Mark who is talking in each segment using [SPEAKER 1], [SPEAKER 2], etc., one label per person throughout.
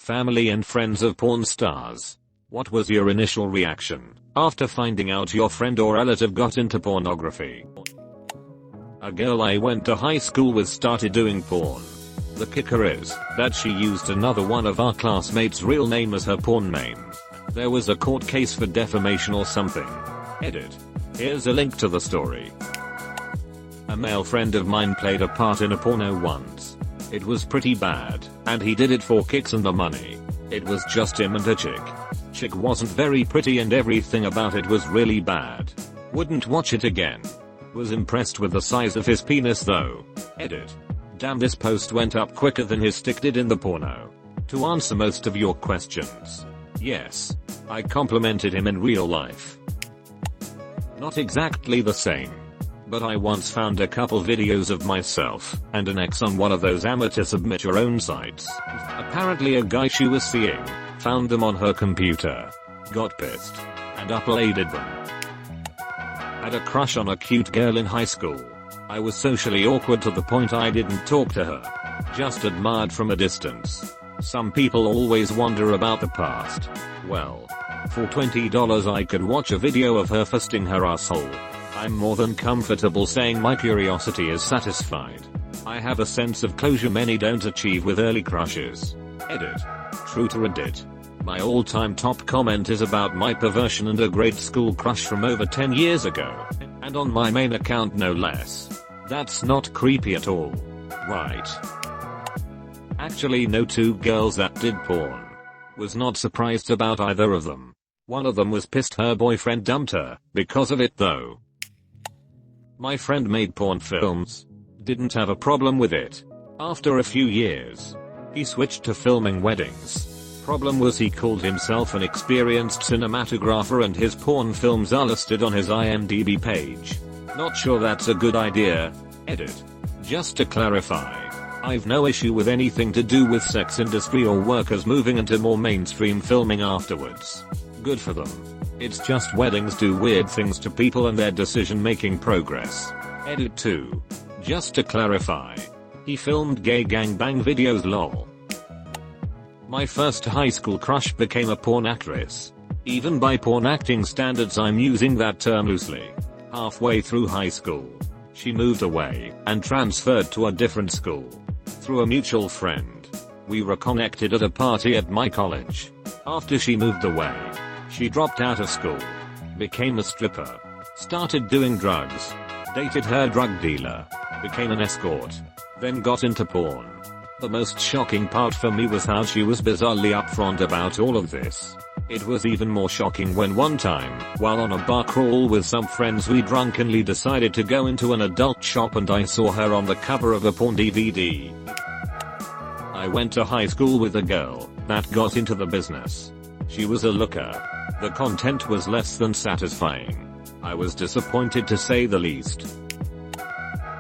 [SPEAKER 1] family and friends of porn stars. What was your initial reaction after finding out your friend or relative got into pornography? A girl I went to high school with started doing porn. The kicker is that she used another one of our classmates' real name as her porn name. There was a court case for defamation or something. Edit. Here's a link to the story. A male friend of mine played a part in a porno once. It was pretty bad, and he did it for kicks and the money. It was just him and a chick. Chick wasn't very pretty and everything about it was really bad. Wouldn't watch it again. Was impressed with the size of his penis though. Edit. Damn, this post went up quicker than his stick did in the porno. To answer most of your questions, yes, I complimented him in real life. Not exactly the same, but I once found a couple videos of myself and an ex on one of those amateur submit your own sites. Apparently a guy she was seeing found them on her computer, got pissed, and uploaded them. Had a crush on a cute girl in high school. I was socially awkward to the point I didn't talk to her, just admired from a distance. Some people always wonder about the past. Well, for $20 I could watch a video of her fisting her asshole. I'm more than comfortable saying my curiosity is satisfied. I have a sense of closure many don't achieve with early crushes. Edit. True to Reddit. My all-time top comment is about my perversion and a grade school crush from over 10 years ago. And on my main account no less. That's not creepy at all. Right. Actually no, two girls that did porn. Was not surprised about either of them. One of them was pissed her boyfriend dumped her because of it though. My friend made porn films. Didn't have a problem with it. After a few years, he switched to filming weddings. Problem was he called himself an experienced cinematographer and his porn films are listed on his IMDb page. Not sure that's a good idea. Edit. Just to clarify, I've no issue with anything to do with sex industry or workers moving into more mainstream filming afterwards. Good for them. It's just weddings do weird things to people and their decision making progress. Edit 2. Just to clarify, he filmed gay gangbang videos lol. My first high school crush became a porn actress. Even by porn acting standards I'm using that term loosely. Halfway through high school, she moved away and transferred to a different school. Through a mutual friend, we reconnected at a party at my college. After she moved away, she dropped out of school, became a stripper, started doing drugs, dated her drug dealer, became an escort, then got into porn. The most shocking part for me was how she was bizarrely upfront about all of this. It was even more shocking when one time, while on a bar crawl with some friends we drunkenly decided to go into an adult shop and I saw her on the cover of a porn DVD. I went to high school with a girl that got into the business. She was a looker. The content was less than satisfying. I was disappointed to say the least.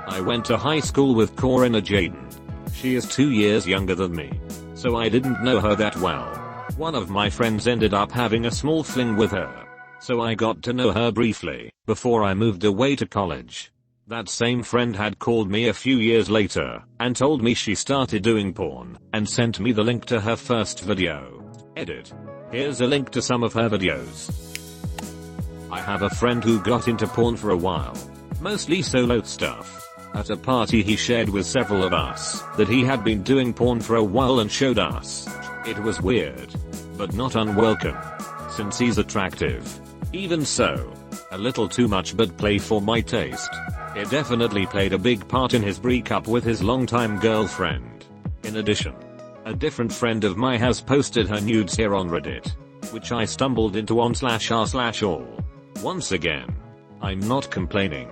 [SPEAKER 1] I went to high school with Corinna Jaden. She is 2 years younger than me, so I didn't know her that well. One of my friends ended up having a small fling with her, so I got to know her briefly before I moved away to college. That same friend had called me a few years later and told me she started doing porn and sent me the link to her first video. Edit. Here's a link to some of her videos. I have a friend who got into porn for a while, mostly solo stuff. At a party he shared with several of us that he had been doing porn for a while and showed us. It was weird, but not unwelcome, since he's attractive. Even so, a little too much but play for my taste. It definitely played a big part in his breakup with his longtime girlfriend. In addition, a different friend of mine has posted her nudes here on Reddit, which I stumbled into on /r/all. Once again, I'm not complaining.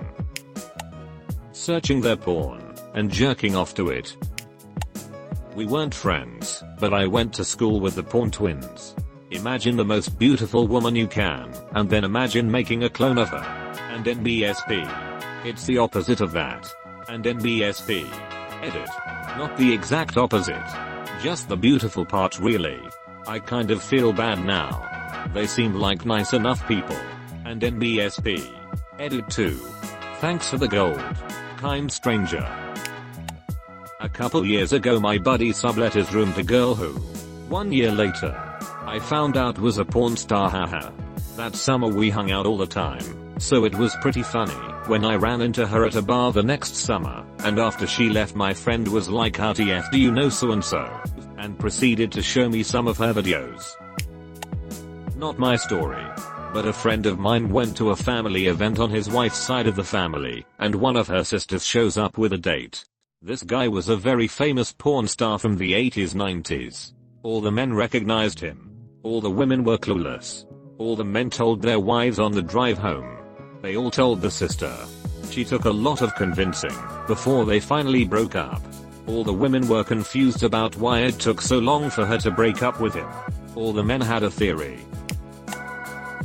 [SPEAKER 1] Searching their porn and jerking off to it. We weren't friends, but I went to school with the porn twins. Imagine the most beautiful woman you can, and then imagine making a clone of her. And NBSP. It's the opposite of that. And NBSP. Edit. Not the exact opposite. Just the beautiful part really. I kind of feel bad now. They seem like nice enough people. And NBSP. Edit 2. Thanks for the gold. Kind stranger. A couple years ago my buddy sublet his room to girl who 1 year later, I found out was a porn star, haha. That summer we hung out all the time, so it was pretty funny when I ran into her at a bar the next summer, and after she left my friend was like, how TF do you know so and so? And proceeded to show me some of her videos. Not my story, but a friend of mine went to a family event on his wife's side of the family, and one of her sisters shows up with a date. This guy was a very famous porn star from the 80s 90s. All the men recognized him. All the women were clueless. All the men told their wives on the drive home. They all told the sister. She took a lot of convincing before they finally broke up. All the women were confused about why it took so long for her to break up with him. All the men had a theory.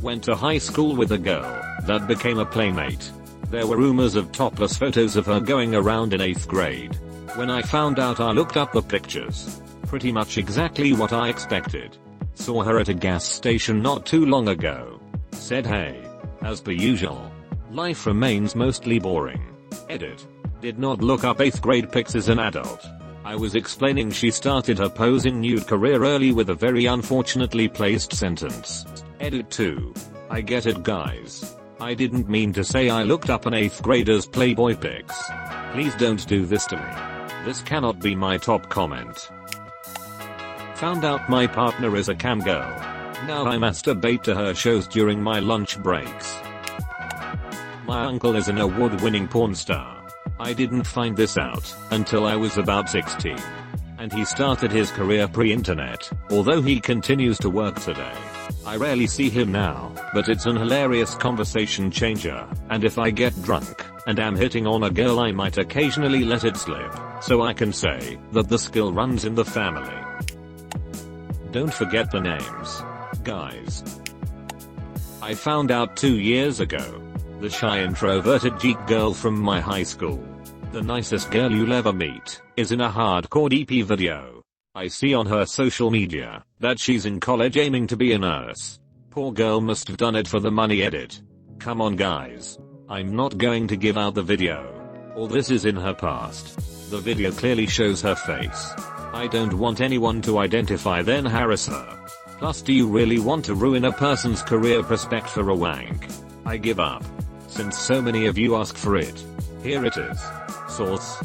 [SPEAKER 1] Went to high school with a girl that became a playmate. There were rumors of topless photos of her going around in 8th grade. When I found out, I looked up the pictures. Pretty much exactly what I expected. Saw her at a gas station not too long ago. Said hey. As per usual. Life remains mostly boring. Edit. Did not look up 8th grade pics as an adult. I was explaining she started her posing nude career early with a very unfortunately placed sentence. Edit 2. I get it, guys. I didn't mean to say I looked up an 8th grader's Playboy pics. Please don't do this to me. This cannot be my top comment. Found out my partner is a cam girl. Now I masturbate to her shows during my lunch breaks. My uncle is an award-winning porn star. I didn't find this out until I was about 16. And he started his career pre-internet, although he continues to work today. I rarely see him now, but it's an hilarious conversation changer, and if I get drunk and am hitting on a girl, I might occasionally let it slip, so I can say that the skill runs in the family. Don't forget the names, guys. I found out 2 years ago. The shy introverted geek girl from my high school. The nicest girl you'll ever meet is in a hardcore DP video. I see on her social media that she's in college aiming to be a nurse. Poor girl must have done it for the money. Edit. Come on, guys. I'm not going to give out the video. All this is in her past. The video clearly shows her face. I don't want anyone to identify then harass her. Plus, do you really want to ruin a person's career prospect for a wank? I give up. Since so many of you ask for it. Here it is. Source: